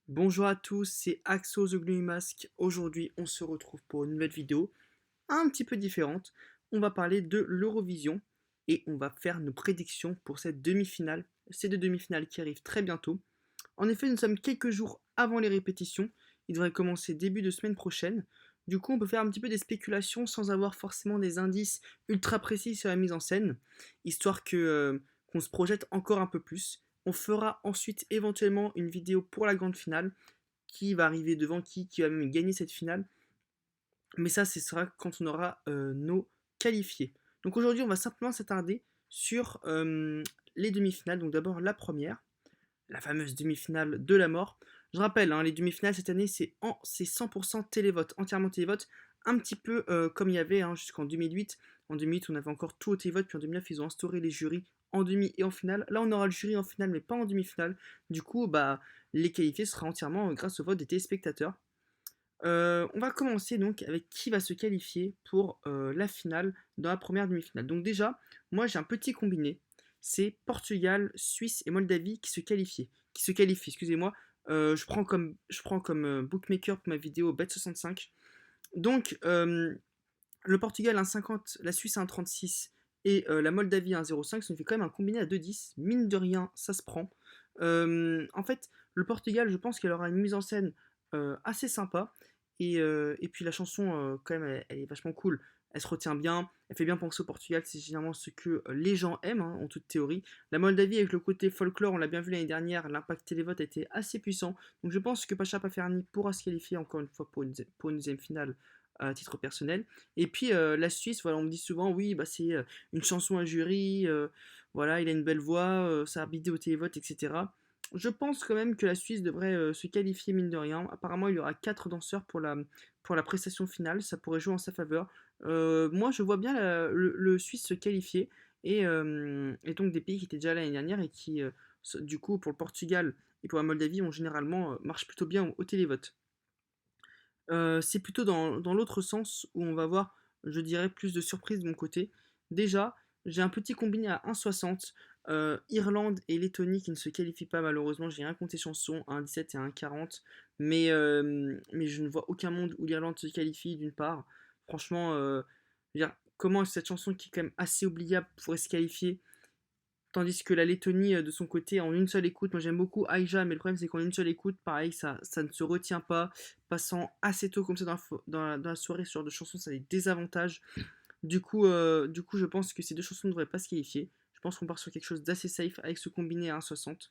Bonjour à tous, c'est Axo The Gloomy Mask. Aujourd'hui, on se retrouve pour une nouvelle vidéo un petit peu différente. On va parler de l'Eurovision et on va faire nos prédictions pour cette demi-finale. Ces deux demi-finales qui arrivent très bientôt. En effet, nous sommes quelques jours avant les répétitions. Il devrait commencer début de semaine prochaine. Du coup, on peut faire un petit peu des spéculations sans avoir forcément des indices ultra précis sur la mise en scène, histoire qu'on se projette encore un peu plus. On fera ensuite éventuellement une vidéo pour la grande finale, qui va arriver devant qui va même gagner cette finale. Mais ça, ce sera quand on aura nos qualifiés. Donc aujourd'hui, on va simplement s'attarder sur les demi-finales. Donc d'abord la première, la fameuse demi-finale de la mort. Je rappelle, hein, les demi-finales cette année, c'est 100% télévote, entièrement télévote, un petit peu comme il y avait jusqu'en 2008. En 2008, on avait encore tout au télévote, puis en 2009, ils ont instauré les jurys en demi et en finale. Là, on aura le jury en finale, mais pas en demi-finale. Du coup, les qualifiés sera entièrement grâce au vote des téléspectateurs. On va commencer donc avec qui va se qualifier pour la finale dans la première demi-finale. Donc déjà, moi j'ai un petit combiné. C'est Portugal, Suisse et Moldavie qui se qualifient, excusez-moi. Je prends comme bookmaker pour ma vidéo Bet65. Donc le Portugal a un 50, la Suisse a un 36 et la Moldavie a un 0,5. Ça nous fait quand même un combiné à 2,10. Mine de rien, ça se prend. En fait, le Portugal, je pense qu'elle aura une mise en scène assez sympa. Et puis la chanson, quand même, elle est vachement cool. Elle se retient bien, elle fait bien penser au Portugal, c'est généralement ce que les gens aiment, hein, en toute théorie. La Moldavie, avec le côté folklore, on l'a bien vu l'année dernière, l'impact télévote a été assez puissant. Donc je pense que Pacha Paferni pourra se qualifier encore une fois pour une deuxième finale à titre personnel. Et puis la Suisse, voilà, on me dit souvent, oui, c'est une chanson à jury, voilà, il a une belle voix, ça a bidé au télévote, etc. Je pense quand même que la Suisse devrait se qualifier mine de rien. Apparemment, il y aura 4 danseurs pour la prestation finale. Ça pourrait jouer en sa faveur. Moi, je vois bien le Suisse se qualifier. Et donc des pays qui étaient déjà là l'année dernière et qui, du coup, pour le Portugal et pour la Moldavie, ont généralement marchent plutôt bien au télévote. C'est plutôt dans l'autre sens où on va voir, je dirais, plus de surprises de mon côté. Déjà, j'ai un petit combiné à 1,60. Irlande et Lettonie qui ne se qualifient pas malheureusement. J'ai rien compté chanson, 1,17 et 1,40. Mais je ne vois aucun monde où l'Irlande se qualifie d'une part. Franchement, je veux dire, comment cette chanson qui est quand même assez oubliable pourrait se qualifier? Tandis que la Lettonie, de son côté, en une seule écoute, moi j'aime beaucoup Aïja, mais le problème c'est qu'en une seule écoute, pareil, ça ne se retient pas. Passant assez tôt comme ça dans la soirée, ce genre de chansons, ça a des désavantages. Du coup, je pense que ces deux chansons ne devraient pas se qualifier. Je pense qu'on part sur quelque chose d'assez safe avec ce combiné à 1,60.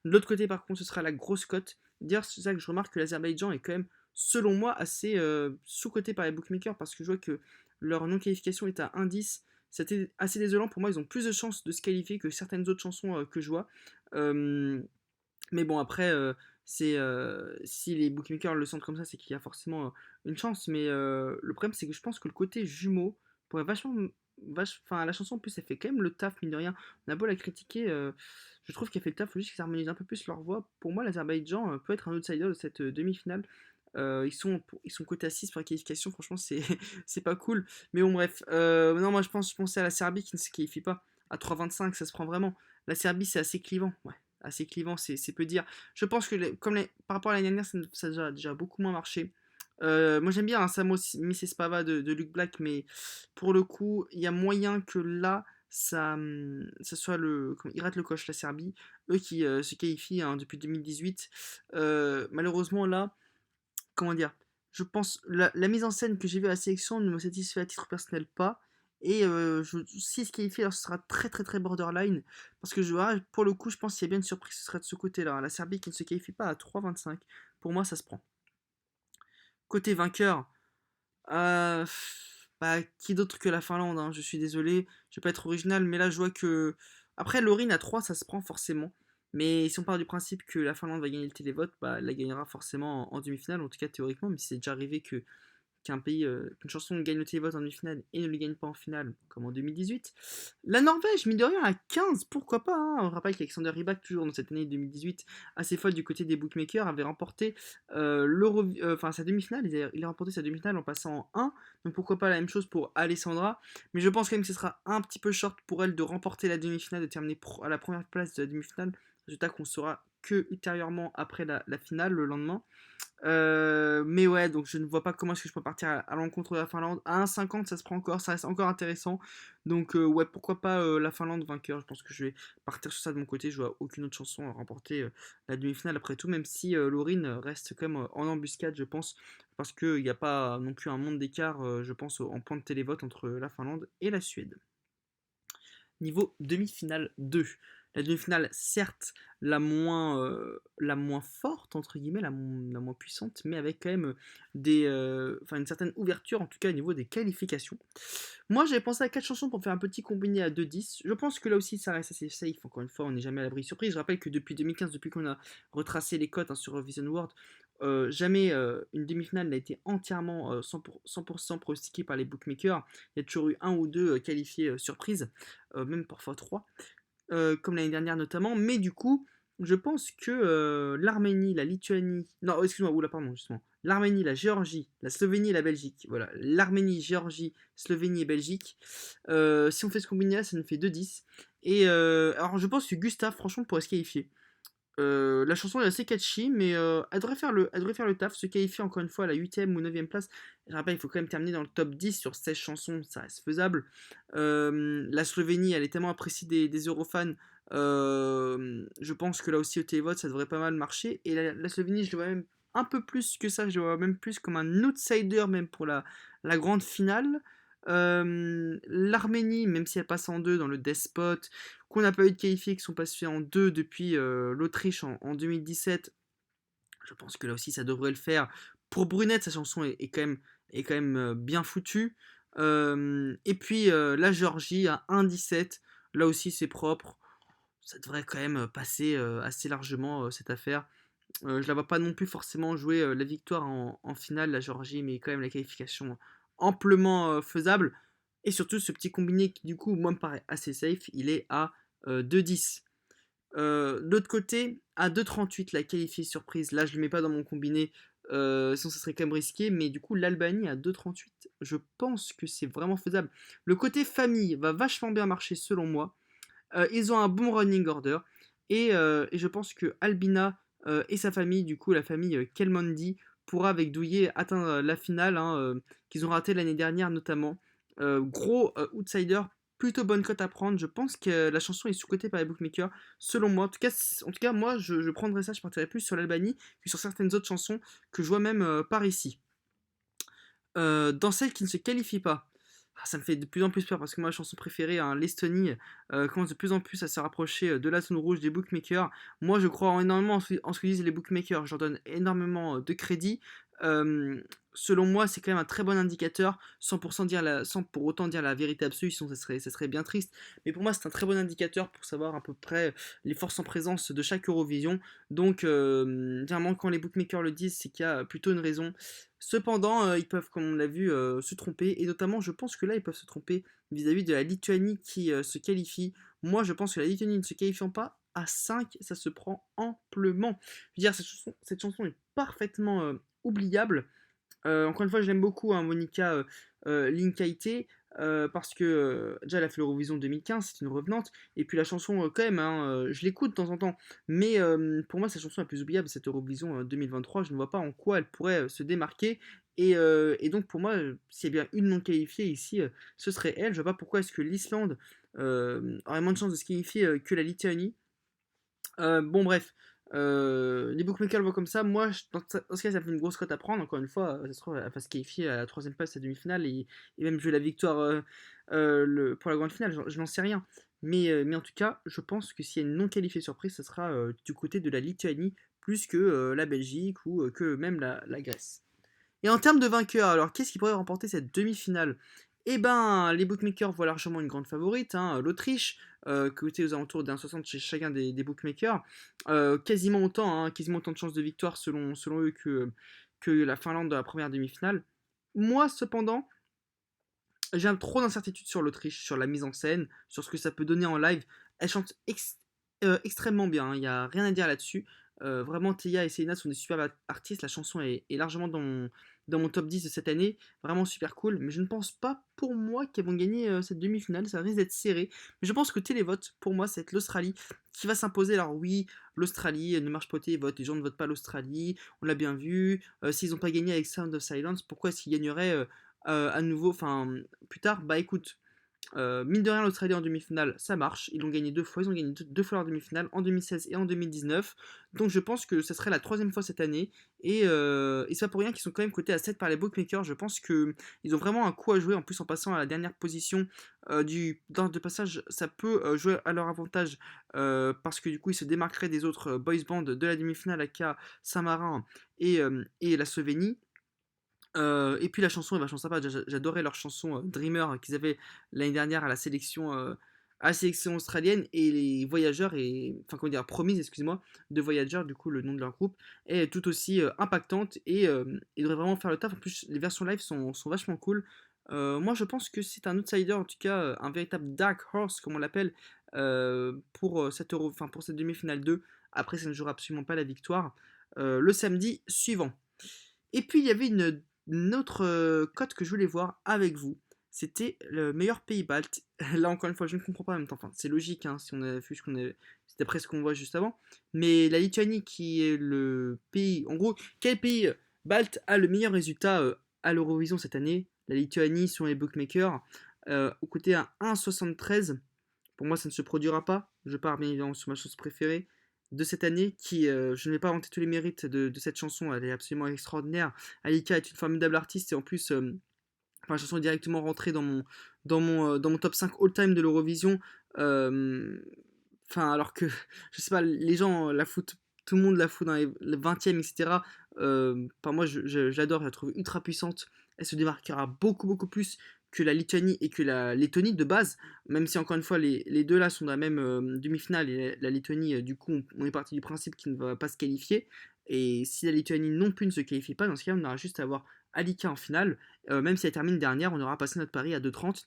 De l'autre côté, par contre, ce sera la grosse cote. D'ailleurs, c'est ça que je remarque que l'Azerbaïdjan est quand même, selon moi, assez sous-coté par les bookmakers parce que je vois que leur non-qualification est à 1,10. C'était assez désolant pour moi. Ils ont plus de chances de se qualifier que certaines autres chansons que je vois. Euh, mais bon, après, si les bookmakers le sentent comme ça, c'est qu'il y a forcément une chance. Mais le problème, c'est que je pense que le côté jumeau pourrait vachement. Enfin, la chanson en plus, elle fait quand même le taf, mine de rien. On a beau la critiquer, je trouve qu'elle fait le taf, faut juste qu'ils harmonisent un peu plus leur voix. Pour moi, l'Azerbaïdjan peut être un outsider de cette demi-finale. Ils sont cotés à 6 pour la qualification, franchement, c'est c'est pas cool. Mais bon, bref. Non, moi, je pensais à la Serbie qui ne se qualifie pas. À 3,25, ça se prend vraiment. La Serbie, c'est assez clivant. Ouais, assez clivant, c'est peu dire. Je pense que par rapport à l'année dernière, ça a déjà beaucoup moins marché. Moi j'aime bien un Samo Spava de Luke Black, mais pour le coup, il y a moyen que là, ça soit il rate le coche, la Serbie, eux qui se qualifient depuis 2018. Malheureusement, là, comment dire, je pense, la mise en scène que j'ai vue à la sélection ne me satisfait à titre personnel pas. Et si ce qualifie, alors ce sera très très très borderline. Parce que pour le coup, je pense qu'il y a bien une surprise, ce sera de ce côté-là. La Serbie qui ne se qualifie pas à 3,25. Pour moi, ça se prend. Côté vainqueur, qui d'autre que la Finlande, hein, je suis désolé, je vais pas être original, mais là je vois que. Après, Lorine à 3, ça se prend forcément. Mais si on part du principe que la Finlande va gagner le télévote, elle la gagnera forcément en demi-finale, en tout cas théoriquement, mais c'est déjà arrivé qu'une chanson gagne le télévote en demi-finale et ne le gagne pas en finale, comme en 2018. La Norvège, mine de rien, à 15, pourquoi pas, hein. On rappelle qu'Alexander Rybak, toujours dans cette année 2018, assez folle du côté des bookmakers, avait remporté sa demi-finale. Il a remporté sa demi-finale en passant en 1, donc pourquoi pas la même chose pour Alessandra. Mais je pense quand même que ce sera un petit peu short pour elle de remporter la demi-finale, de terminer à la première place de la demi-finale. Résultat qu'on saura que ultérieurement après la finale, le lendemain. Mais ouais, donc je ne vois pas comment est-ce que je peux partir à l'encontre de la Finlande. À 1,50, ça se prend encore, ça reste encore intéressant. Donc ouais, pourquoi pas la Finlande vainqueur. Je pense que je vais partir sur ça de mon côté. Je vois aucune autre chanson à remporter la demi-finale après tout, même si Laurine reste quand même en embuscade, je pense, parce qu'il n'y a pas non plus un monde d'écart, je pense, en point de télévote entre la Finlande et la Suède. Niveau demi-finale 2. La demi-finale, certes, la moins forte, entre guillemets, la moins puissante, mais avec quand même une certaine ouverture, en tout cas au niveau des qualifications. Moi, j'avais pensé à 4 chansons pour faire un petit combiné à 2-10. Je pense que là aussi, ça reste assez safe. Encore une fois, on n'est jamais à l'abri de surprise. Je rappelle que depuis 2015, depuis qu'on a retracé les cotes sur Vision World, jamais une demi-finale n'a été entièrement 100% pronostiquée par les bookmakers. Il y a toujours eu un ou deux qualifiés surprises, même parfois trois, comme l'année dernière notamment. Mais du coup, je pense que l'Arménie, la Lituanie, non, excuse-moi, oula, pardon, justement, l'Arménie, la Géorgie, la Slovénie et la Belgique, voilà, l'Arménie, Géorgie, Slovénie et Belgique, si on fait ce combiné là, ça nous fait 2-10. Et alors, je pense que Gustave, franchement, pourrait se qualifier. La chanson est assez catchy, mais elle devrait faire le taf, se qualifier encore une fois à la 8ème ou 9ème place. Je rappelle, il faut quand même terminer dans le top 10 sur 16 chansons, ça reste faisable. La Slovénie, elle est tellement appréciée des Eurofans, je pense que là aussi au télévote, ça devrait pas mal marcher. Et la Slovénie, je le vois même un peu plus que ça, je le vois même plus comme un outsider, même pour la grande finale. L'Arménie, même si elle passe en deux dans le Despot, qu'on n'a pas eu de qualifiés, qui sont passés en deux depuis l'Autriche en 2017, je pense que là aussi ça devrait le faire. Pour Brunette, sa chanson est quand même bien foutue. Et puis la Géorgie à 1,17, là aussi c'est propre. Ça devrait quand même passer assez largement cette affaire. Je la vois pas non plus forcément jouer la victoire en finale, la Géorgie, mais quand même la qualification amplement faisable. Et surtout ce petit combiné qui du coup moi me paraît assez safe, il est à 2,10. De l'autre côté, à 2,38 la qualifiée surprise, là je le mets pas dans mon combiné, sinon ça serait quand même risqué, mais du coup l'Albanie à 2,38, je pense que c'est vraiment faisable. Le côté famille va vachement bien marcher selon moi. Ils ont un bon running order. Et je pense que Albina et sa famille, du coup la famille Kelmondi, pourra avec Douillet atteindre la finale, hein, qu'ils ont raté l'année dernière notamment. Gros outsider, plutôt bonne cote à prendre. Je pense que la chanson est sous-cotée par les bookmakers, selon moi. En tout cas moi je prendrais ça, je partirais plus sur l'Albanie que sur certaines autres chansons que je vois même par ici. Dans celles qui ne se qualifient pas, ça me fait de plus en plus peur parce que moi, ma chanson préférée, hein, l'Estonie, commence de plus en plus à se rapprocher de la zone rouge des bookmakers. Moi, je crois énormément en ce que disent les bookmakers. Je leur donne énormément de crédit. Euh, Selon moi, c'est quand même un très bon indicateur, sans pour autant dire la vérité absolue, sinon ça serait bien triste. Mais pour moi, c'est un très bon indicateur pour savoir à peu près les forces en présence de chaque Eurovision. Donc, généralement, quand les bookmakers le disent, c'est qu'il y a plutôt une raison. Cependant, ils peuvent, comme on l'a vu, se tromper. Et notamment, je pense que là, ils peuvent se tromper vis-à-vis de la Lituanie qui se qualifie. Moi, je pense que la Lituanie ne se qualifiant pas, à 5, ça se prend amplement. Je veux dire, cette chanson est parfaitement oubliable. Encore une fois, je l'aime beaucoup, hein, Monica Linkaite, parce que déjà elle a fait l'Eurovision 2015, c'est une revenante, et puis la chanson, quand même, hein, je l'écoute de temps en temps, mais pour moi, cette chanson la plus oubliable, cette Eurovision 2023, je ne vois pas en quoi elle pourrait se démarquer, et donc pour moi, s'il y a bien une non qualifiée ici, ce serait elle. Je vois pas pourquoi est-ce que l'Islande aurait moins de chances de se qualifier que la Lituanie. Bon, bref, les bookmakers le voient comme ça. Moi, dans ce cas, ça fait une grosse cote à prendre. Encore une fois, ça se trouve, elle va se qualifier à la troisième place, à la demi-finale, et même jouer la victoire pour la grande finale. Je n'en sais rien. Mais en tout cas, je pense que s'il y a une non qualifiée surprise, ça sera du côté de la Lituanie plus que la Belgique ou que même la Grèce. Et en termes de vainqueur, alors qu'est-ce qui pourrait remporter cette demi-finale? Eh ben, les bookmakers voient largement une grande favorite, hein, l'Autriche, côté aux alentours d'1,60 chez chacun des bookmakers. Quasiment autant de chances de victoire selon eux que la Finlande dans la première demi-finale. Moi, cependant, j'ai un trop d'incertitude sur l'Autriche, sur la mise en scène, sur ce que ça peut donner en live. Elle chante extrêmement bien, il n'y a rien à dire là-dessus. Vraiment, Théa et Selena sont des superbes artistes. La chanson est largement dans mon top 10 de cette année. Vraiment super cool. Mais je ne pense pas pour moi qu'elles vont gagner cette demi-finale. Ça risque d'être serré. Mais je pense que télévote, pour moi, c'est l'Australie qui va s'imposer. Alors oui, l'Australie ne marche pas au télévote. Les gens ne votent pas l'Australie. On l'a bien vu. S'ils n'ont pas gagné avec Sound of Silence, pourquoi est-ce qu'ils gagneraient à nouveau, enfin, plus tard? Bah écoute. Mine de rien, l'Australie en demi-finale, ça marche. Ils l'ont gagné deux fois. Ils ont gagné deux fois leur demi-finale, en 2016 et en 2019. Donc je pense que ça serait la troisième fois cette année. Et c'est pas pour rien qu'ils sont quand même cotés à 7 par les bookmakers. Je pense qu'ils ont vraiment un coup à jouer. En plus, en passant à la dernière position de passage, ça peut jouer à leur avantage. Parce que du coup, ils se démarqueraient des autres boys band de la demi-finale, aka Saint-Marin et la Slovénie. Et puis la chanson est vachement sympa. J'adorais leur chanson Dreamer qu'ils avaient l'année dernière à la sélection australienne. Et les Voyageurs, enfin comment dire, Promise, excusez-moi, de Voyageurs, du coup le nom de leur groupe, est tout aussi impactante et ils devraient vraiment faire le taf. En plus, les versions live sont vachement cool. Moi, je pense que c'est un outsider, en tout cas un véritable dark horse, comme on l'appelle, pour cette demi-finale 2. Après, ça ne jouera absolument pas la victoire le samedi suivant. Et puis il y avait une autre cote que je voulais voir avec vous. C'était le meilleur pays balte. Là encore une fois, je ne comprends pas en même temps. Enfin, c'est logique, hein, si on a vu c'était après ce qu'on voit juste avant. Mais la Lituanie, qui est le pays. En gros, quel pays balte a le meilleur résultat à l'Eurovision cette année? La Lituanie, sont les bookmakers. Au côté à 1,73. Pour moi, ça ne se produira pas. Je pars bien évidemment sur ma chose préférée de cette année, qui, je ne vais pas vanter tous les mérites de cette chanson, elle est absolument extraordinaire. Alika est une formidable artiste et en plus, la chanson est directement rentrée dans mon top 5 all-time de l'Eurovision. Enfin, alors que, je sais pas, les gens la foutent, tout le monde la fout dans les 20e, etc. Moi, j'adore, je la trouve ultra puissante. Elle se démarquera beaucoup, beaucoup plus que la Lituanie et que la Lettonie de base, même si encore une fois les deux là sont dans la même demi-finale et la Lettonie, du coup, on est parti du principe qu'il ne va pas se qualifier. Et si la Lituanie non plus ne se qualifie pas, dans ce cas, on aura juste à avoir Alika en finale. Même si elle termine dernière, on aura passé notre pari à 2,30.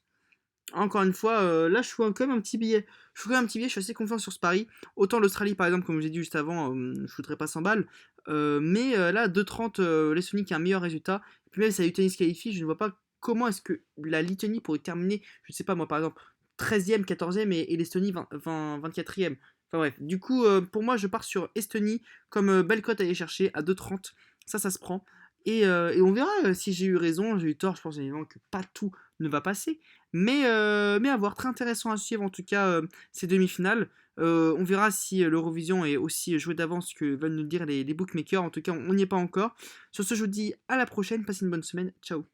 Encore une fois, là je fous quand même un petit billet. Je suis assez confiant sur ce pari. Autant l'Australie par exemple, comme je l'ai dit juste avant, je foutrais pas 100 balles. Mais là, 2,30, l'Estonie qui a un meilleur résultat. Et puis même si la Lituanie se qualifie, je ne vois pas comment est-ce que la Lituanie pourrait terminer, je ne sais pas moi par exemple, 13e, 14e et l'Estonie 24e. Enfin bref, du coup, pour moi, je pars sur Estonie comme belle cote à aller chercher à 2,30. Ça se prend. Et on verra si j'ai eu raison, j'ai eu tort. Je pense évidemment que pas tout ne va passer. Mais à voir, très intéressant à suivre en tout cas ces demi-finales. On verra si l'Eurovision est aussi joué d'avance que veulent nous dire les bookmakers. En tout cas, on n'y est pas encore. Sur ce, je vous dis à la prochaine. Passez une bonne semaine. Ciao.